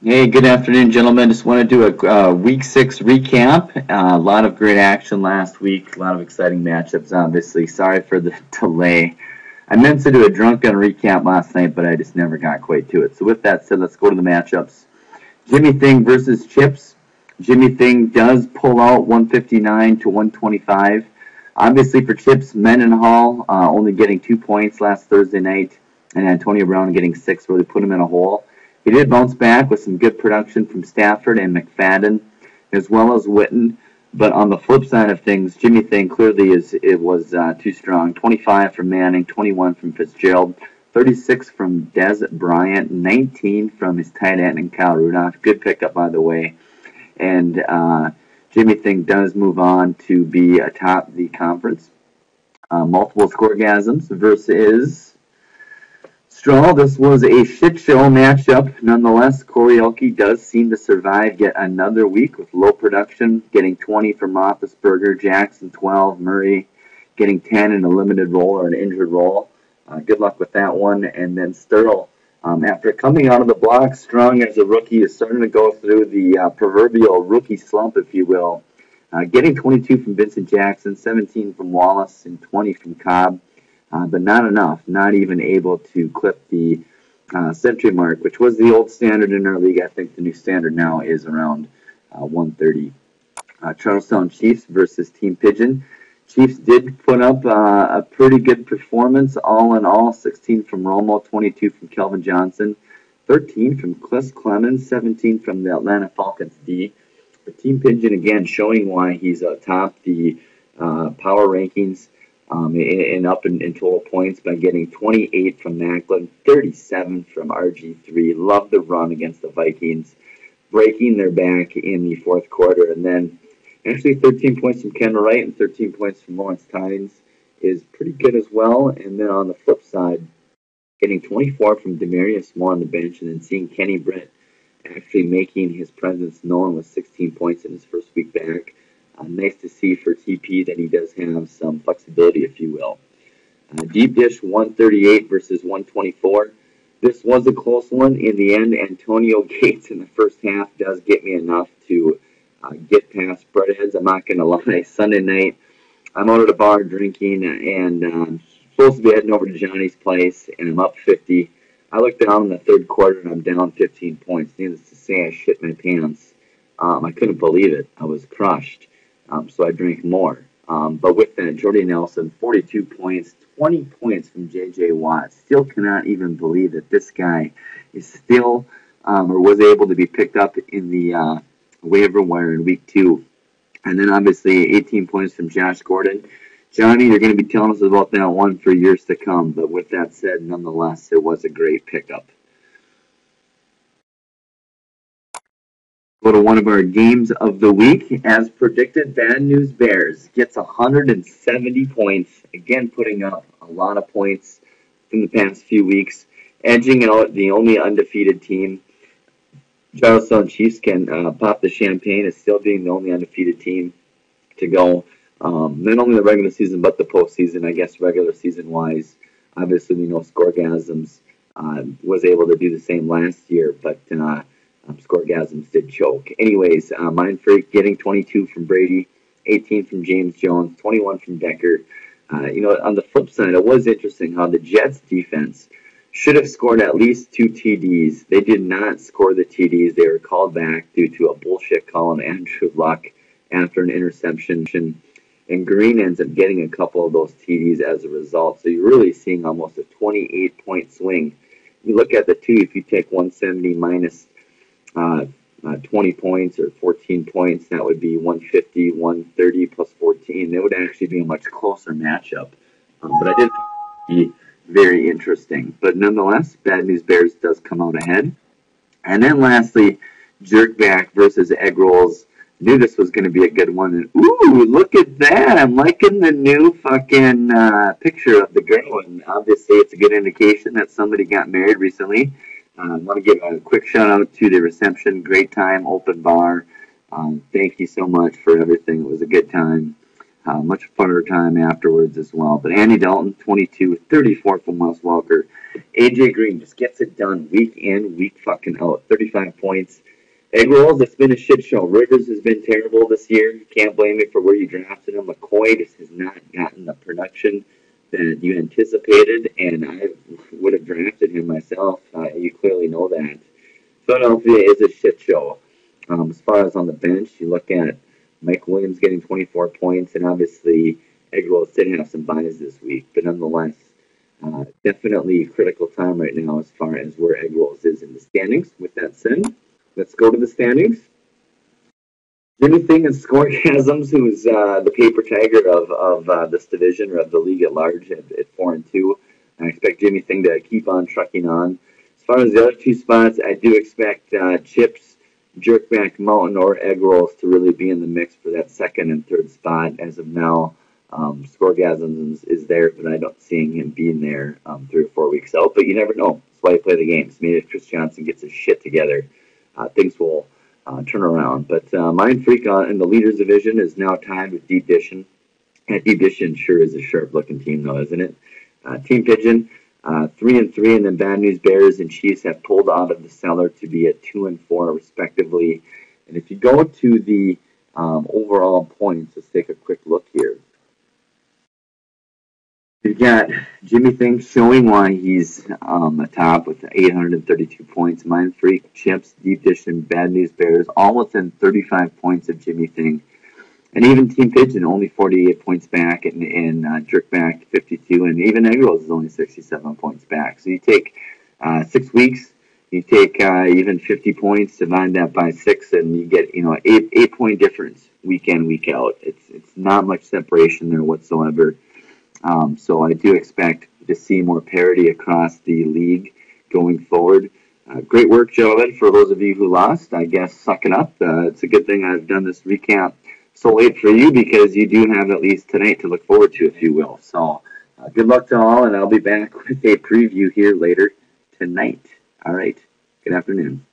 Hey, good afternoon, gentlemen. Just want to do a week six recap. A lot of great action last week. A lot of exciting matchups, obviously. Sorry for the delay. I meant to do a drunken recap last night, but I just never got quite to it. So with that said, let's go to the matchups. Jimmy Thing versus Chips. Jimmy Thing does pull out 159 to 125. Obviously for Chips, Mendenhall only getting 2 points last Thursday night, and Antonio Brown getting six really put him in a hole. He did bounce back with some good production from Stafford and McFadden, as well as Witten. But on the flip side of things, Jimmy Thing clearly was too strong. 25 from Manning, 21 from Fitzgerald, 36 from Des Bryant, 19 from his tight end and Kyle Rudolph. Good pickup, by the way. And Jimmy Thing does move on to be atop the conference. Multiple scoregasms versus Straw. This was a shit show matchup. Nonetheless, Corey Elke does seem to survive yet another week with low production, getting 20 from Roethlisberger, Jackson 12, Murray getting 10 in a limited role or an injured role. Good luck with that one. And then Sterl, after coming out of the block strong as a rookie, is starting to go through the proverbial rookie slump, if you will. Getting 22 from Vincent Jackson, 17 from Wallace, and 20 from Cobb. But not enough, not even able to clip the century mark, which was the old standard in our league. I think the new standard now is around 130. Charlestown Chiefs versus Team Pigeon. Chiefs did put up a pretty good performance, all in all. 16 from Romo, 22 from Kelvin Johnson, 13 from Chris Clemens, 17 from the Atlanta Falcons D. For Team Pigeon, again, showing why he's atop the power rankings and up in total points by getting 28 from Macklin, 37 from RG3. Love the run against the Vikings, breaking their back in the fourth quarter. And then actually 13 points from Kendall Wright and 13 points from Lawrence Tynes is pretty good as well. And then on the flip side, getting 24 from Demarius Moore on the bench and then seeing Kenny Britt actually making his presence known with 16 points in his first week back. Nice to see for TP that he does have some flexibility, if you will. Deep dish 138 versus 124. This was a close one. In the end, Antonio Gates in the first half does get me enough to get past Breadheads. I'm not going to lie. Sunday night, I'm out at a bar drinking and supposed to be heading over to Johnny's place, and I'm up 50. I look down in the third quarter and I'm down 15 points. Needless to say, I shit my pants. I couldn't believe it. I was crushed. So I drank more. But with that, Jordy Nelson, 42 points, 20 points from J.J. Watt. Still cannot even believe that this guy is still or was able to be picked up in the waiver wire in week 2. And then obviously 18 points from Josh Gordon. Johnny, you're going to be telling us about that one for years to come. But with that said, nonetheless, it was a great pickup. Go to one of our games of the week. As predicted, Bad News Bears gets 170 points. Again, putting up a lot of points in the past few weeks, edging out the only undefeated team. Charlestown Chiefs can pop the champagne as still being the only undefeated team to go. Not only the regular season, but the postseason, I guess, regular season wise. Obviously, we know Scoregasms was able to do the same last year, but Scoregasms did choke. Anyways, Mind Freak getting 22 from Brady, 18 from James Jones, 21 from Decker. On the flip side, it was interesting how the Jets defense should have scored at least 2 TDs. They did not score the TDs. They were called back due to a bullshit call on Andrew Luck after an interception. And Green ends up getting a couple of those TDs as a result. So you're really seeing almost a 28-point swing. You look at the two, if you take 170 minus 20 points or 14 points, that would be 150, 130 plus 14. It would actually be a much closer matchup. But I did find it very interesting. But nonetheless, Bad News Bears does come out ahead. And then lastly, Jerkback versus Egg Rolls. Knew this was going to be a good one. And ooh, look at that! I'm liking the new fucking picture of the girl, and obviously it's a good indication that somebody got married recently. I want to give a quick shout out to the reception. Great time, open bar. Thank you so much for everything. It was a good time. Much funner time afterwards as well. But Andy Dalton, 22-34 from Wes Welker. AJ Green just gets it done week in, week fucking out. 35 points. Egg rolls, it's been a shit show. Rivers has been terrible this year. You can't blame me for where you drafted him. McCoy just has not gotten the production that you anticipated, and I would have drafted him myself. You clearly know that. Philadelphia is a shit show. As far as on the bench, you look at Mike Williams getting 24 points, and obviously Egg rolls did have some buys this week, but nonetheless, definitely a critical time right now as far as where Egg rolls is in the standings. With that said, let's go to the standings. Jimmy Thing and Scoregasms, who's the paper tiger of this division or of the league at large at 4-2. I expect Jimmy Thing to keep on trucking on. As far as the other two spots, I do expect Chips, Jerkback Mountain, or Egg Rolls to really be in the mix for that second and third spot. As of now, Scoregasms is there, but I don't see him being there 3 or 4 weeks out. But you never know. That's why you play the games. Maybe if Chris Johnson gets his shit together, things will turn around. But Mind Freak in the leaders division is now tied with Deep Dishon. Deep Dishon sure is a sharp-looking team, though, isn't it? Team Pigeon, 3-3, and then Bad News Bears and Chiefs have pulled out of the cellar to be at 2-4, respectively. And if you go to the overall points, let's take a quick look here. You've got Jimmy Thing showing why he's atop with 832 points. Mind Freak, Chips, Deep Dish, and Bad News Bears all within 35 points of Jimmy Thing. And even Team Pigeon only 48 points back, and Jerkback 52, and even Egg Rolls is only 67 points back. So you take 6 weeks, you take even 50 points, divide that by 6, and you get 8-point difference week in, week out. It's not much separation there whatsoever. So I do expect to see more parity across the league going forward. Great work, gentlemen. For those of you who lost, I guess suck it up. It's a good thing I've done this recap so late for you because you do have at least tonight to look forward to, if you will. So good luck to all, and I'll be back with a preview here later tonight. All right. Good afternoon.